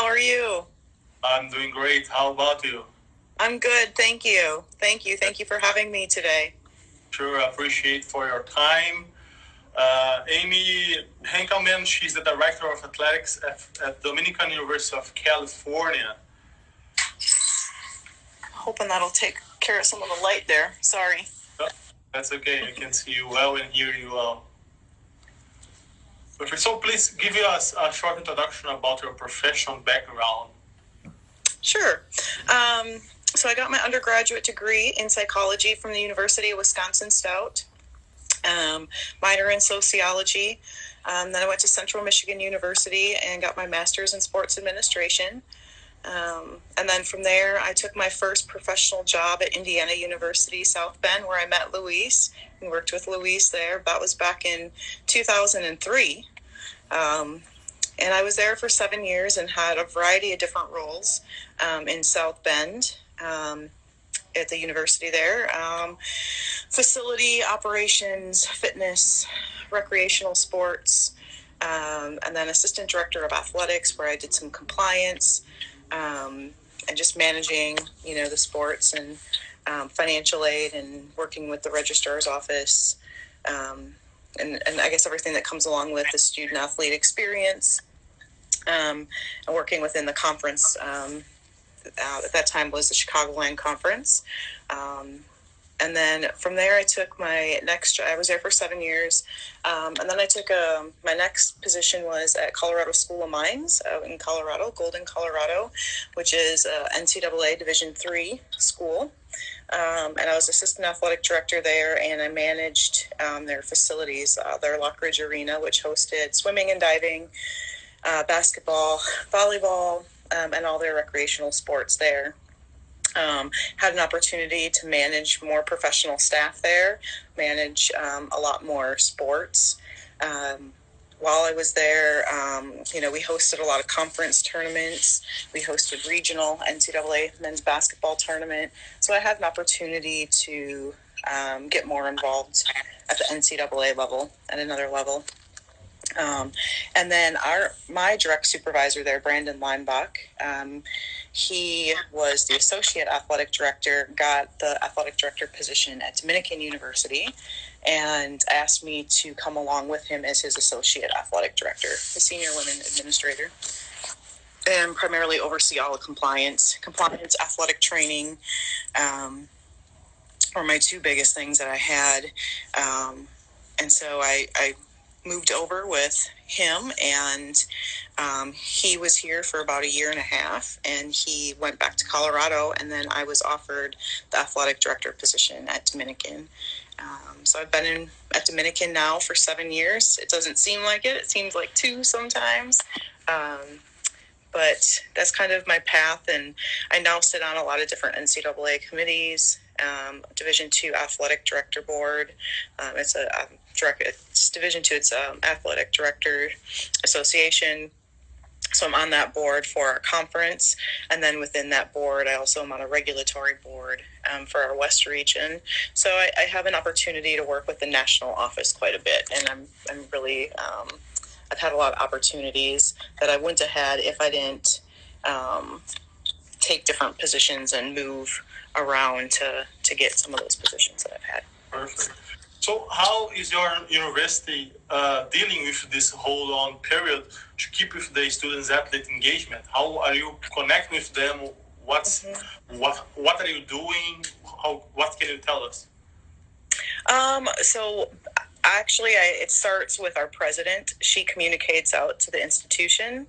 How are you? I'm doing great. How about you? I'm good, thank you. Thank you for having me today. Sure, I appreciate for your time. Amy Henkelmen, she's the Director of Athletics at Dominican University of California. Hoping that'll take care of some of the light there. Sorry. Oh, that's okay. I can see you well and hear you well. Perfect. So please give us a short introduction about your professional background. Sure. So I got my undergraduate degree in psychology from the University of Wisconsin-Stout. Minor in sociology. Then I went to Central Michigan University and got my master's in sports administration. And then from there, I took my first professional job at Indiana University, South Bend, where I met Luis and worked with Luis there. That was back in 2003. And I was there for 7 years and had a variety of different roles in South Bend at the university there. Facility, operations, fitness, recreational sports, and then assistant director of athletics, where I did some compliance and just managing, the sports and financial aid and working with the registrar's office. And I guess everything that comes along with the student athlete experience, and working within the conference. At that time was the Chicagoland Conference. And then from there, I took my next, I was there for 7 years. And then I took, my next position was at Colorado School of Mines out in Colorado, Golden, Colorado, which is NCAA Division III school. And I was assistant athletic director there, and I managed their facilities, their Lock Ridge Arena, which hosted swimming and diving, basketball, volleyball, and all their recreational sports there. Had an opportunity to manage more professional staff there, manage a lot more sports. While I was there, we hosted a lot of conference tournaments. We hosted regional NCAA men's basketball tournament. So I had an opportunity to get more involved at the NCAA level, at another level. And then my direct supervisor there, Brandon Leinbach, he was the associate athletic director, got the athletic director position at Dominican University, and asked me to come along with him as his associate athletic director, the senior women administrator, and primarily oversee all the compliance, athletic training, were my two biggest things that I had. And so I moved over with him, and he was here for about a year and a half, and he went back to Colorado, and then I was offered the athletic director position at Dominican. So I've been at Dominican now for 7 years. It doesn't seem like it. It seems like 2 sometimes. But that's kind of my path, and I now sit on a lot of different NCAA committees, Division II Athletic Director Board. It's Division II, it's Athletic Director Association. So I'm on that board for our conference, and then within that board, I also am on a regulatory board for our West region. So I have an opportunity to work with the national office quite a bit, and I'm really I've had a lot of opportunities that I wouldn't have had if I didn't take different positions and move around to get some of those positions that I've had. Perfect. So how is your university dealing with this whole long period to keep with the students' athlete engagement? How are you connecting with them? What are you doing? What can you tell us? So actually, it starts with our president. She communicates out to the institution.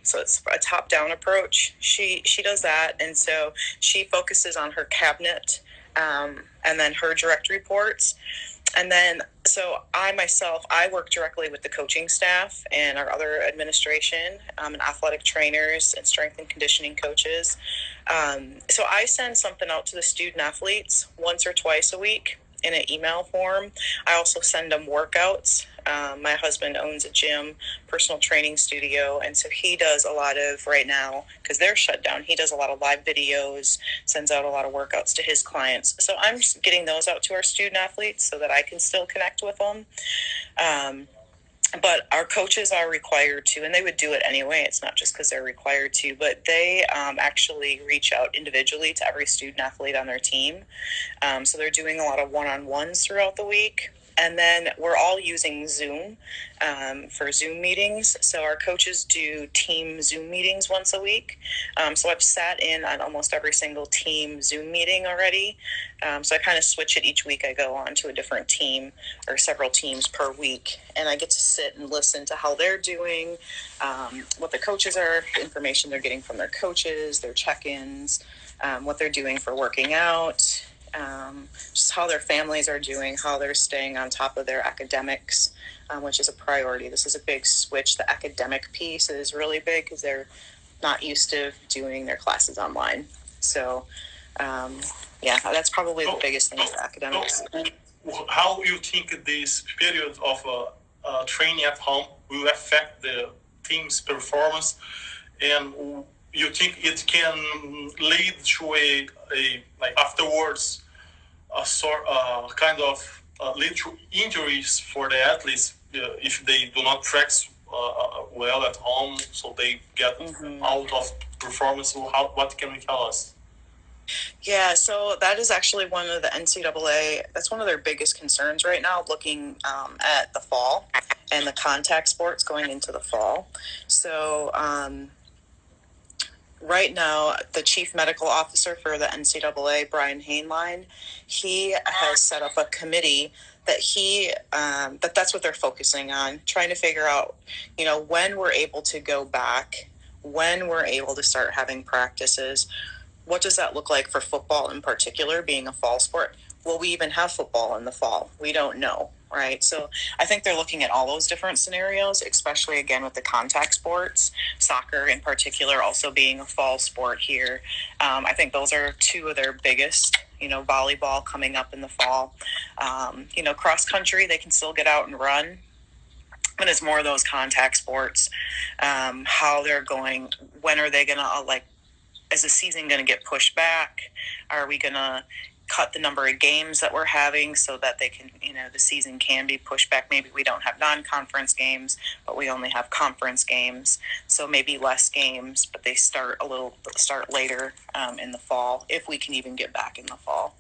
So it's a top-down approach. She does that, and so she focuses on her cabinet, and then her direct reports. And then, so I work directly with the coaching staff and our other administration, and athletic trainers and strength and conditioning coaches. So I send something out to the student athletes once or twice a week in an email form. I also send them workouts. My husband owns a gym, personal training studio, and so he does a lot of, right now, because they're shut down, he does a lot of live videos, sends out a lot of workouts to his clients. So I'm just getting those out to our student athletes so that I can still connect with them. but our coaches are required to, and they would do it anyway. It's not just because they're required to, but they actually reach out individually to every student athlete on their team. So they're doing a lot of one-on-ones throughout the week. And then we're all using Zoom for Zoom meetings. So our coaches do team Zoom meetings once a week. So I've sat in on almost every single team Zoom meeting already. So I kind of switch it each week. I go on to a different team or several teams per week. And I get to sit and listen to how they're doing, what the coaches are, the information they're getting from their coaches, their check-ins, what they're doing for working out. Just how their families are doing, how they're staying on top of their academics, which is a priority. This is a big switch. The academic piece is really big because they're not used to doing their classes online. So, that's probably the biggest thing for academics. How you think this period of training at home will affect the team's performance, and you think it can lead to a like afterwards a sort kind of lead to injuries for the athletes if they do not practice well at home, so they get out of performance? So what can you tell us? Yeah, so that is actually one of the NCAA, that's one of their biggest concerns right now, looking at the fall and the contact sports going into the fall. So right now, the chief medical officer for the NCAA, Brian Hainline, he has set up a committee that that's what they're focusing on, trying to figure out, when we're able to go back, when we're able to start having practices. What does that look like for football in particular, being a fall sport? Will we even have football in the fall? We don't know, right? So I think they're looking at all those different scenarios, especially, again, with the contact sports, soccer in particular also being a fall sport here. I think those are two of their biggest, volleyball coming up in the fall. Cross country, they can still get out and run. But it's more of those contact sports, how they're going, when are they going to, is the season going to get pushed back? Are we going to cut the number of games that we're having so that they can, the season can be pushed back? Maybe we don't have non-conference games, but we only have conference games. So maybe less games, but they start later in the fall, if we can even get back in the fall.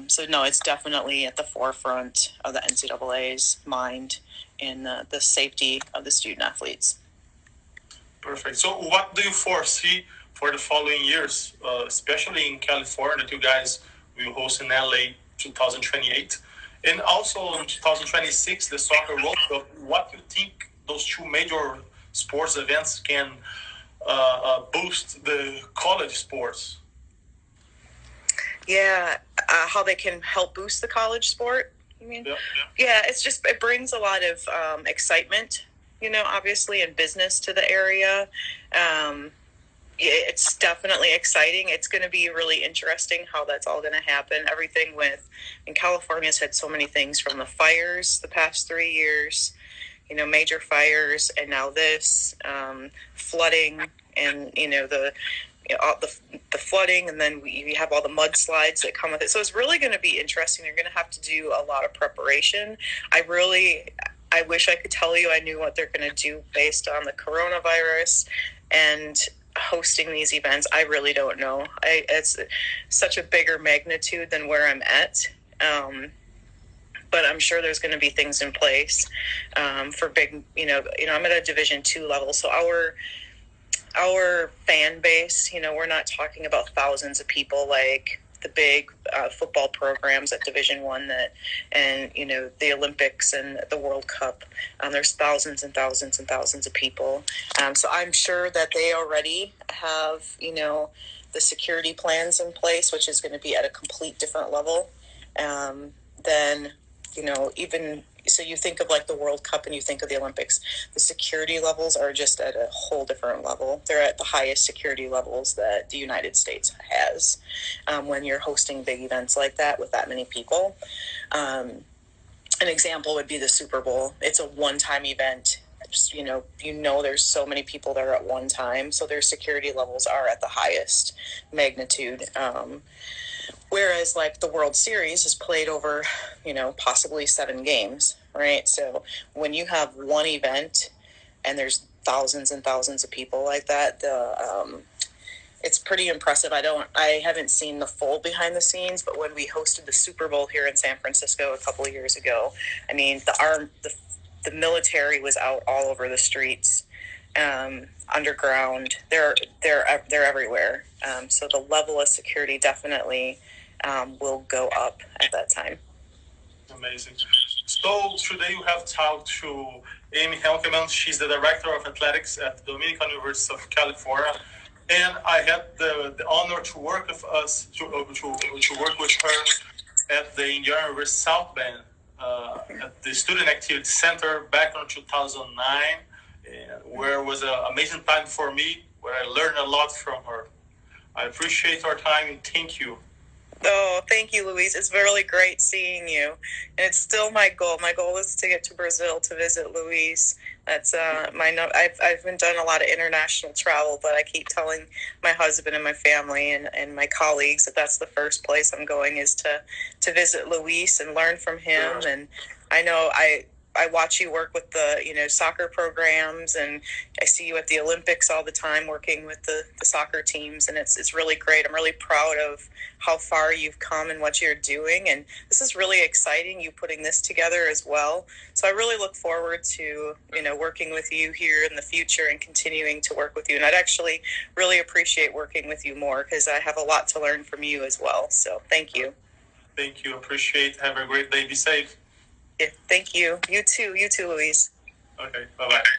So no, it's definitely at the forefront of the NCAA's mind in the safety of the student athletes. Perfect. So what do you foresee for the following years, especially in California, that you guys will host in LA 2028, and also in 2026, the Soccer World Cup? What do you think those two major sports events can boost the college sports? Yeah, how they can help boost the college sport, you mean? Yeah, it brings a lot of excitement, obviously, and business to the area. It's definitely exciting. It's going to be really interesting how that's all going to happen. Everything California's had so many things, from the fires the past 3 years, major fires, and now this, flooding, and, the flooding, and then we have all the mudslides that come with it. So it's really going to be interesting. You're going to have to do a lot of preparation. I wish I could tell you I knew what they're going to do based on the coronavirus and hosting these events. I really don't know. It's such a bigger magnitude than where I'm at. But I'm sure there's going to be things in place for big, I'm at a Division II level. So our fan base, we're not talking about thousands of people like the big football programs at Division I and the Olympics and the World Cup. There's thousands and thousands and thousands of people. So I'm sure that they already have, the security plans in place, which is going to be at a complete different level than, even. So you think of the World Cup and you think of the Olympics. The security levels are just at a whole different level. They're at the highest security levels that the United States has when you're hosting big events like that with that many people. An example would be the Super Bowl. It's a one-time event. There's so many people there at one time, so their security levels are at the highest magnitude. Whereas the World Series is played over, possibly 7 games, right? So when you have one event and there's thousands and thousands of people like that, it's pretty impressive. I haven't seen the full behind the scenes, but when we hosted the Super Bowl here in San Francisco a couple of years ago, I mean, the military was out all over the streets, underground. They're everywhere. So the level of security definitely will go up at that time. Amazing. So today you have talked to Amy Henkelmen. She's the director of athletics at the Dominican University of California, and I had the honor to work with work with her at the Indiana University South Bend at the Student Activity Center back in 2009, and where it was an amazing time for me, where I learned a lot from her. I appreciate our time and thank you. Oh, thank you, Luis. It's really great seeing you. And it's still my goal. My goal is to get to Brazil to visit Luis. That's I've been doing a lot of international travel, but I keep telling my husband and my family and my colleagues that that's the first place I'm going is to visit Luis and learn from him. Sure. And I know I watch you work with the soccer programs, and I see you at the Olympics all the time working with the soccer teams, and it's really great. I'm really proud of how far you've come and what you're doing, and this is really exciting, you putting this together as well. So I really look forward to working with you here in the future and continuing to work with you, and I'd actually really appreciate working with you more because I have a lot to learn from you as well. So thank you. Thank you. Appreciate. Have a great day. Be safe. Yeah, thank you. You too, Luis. Okay. Bye-bye.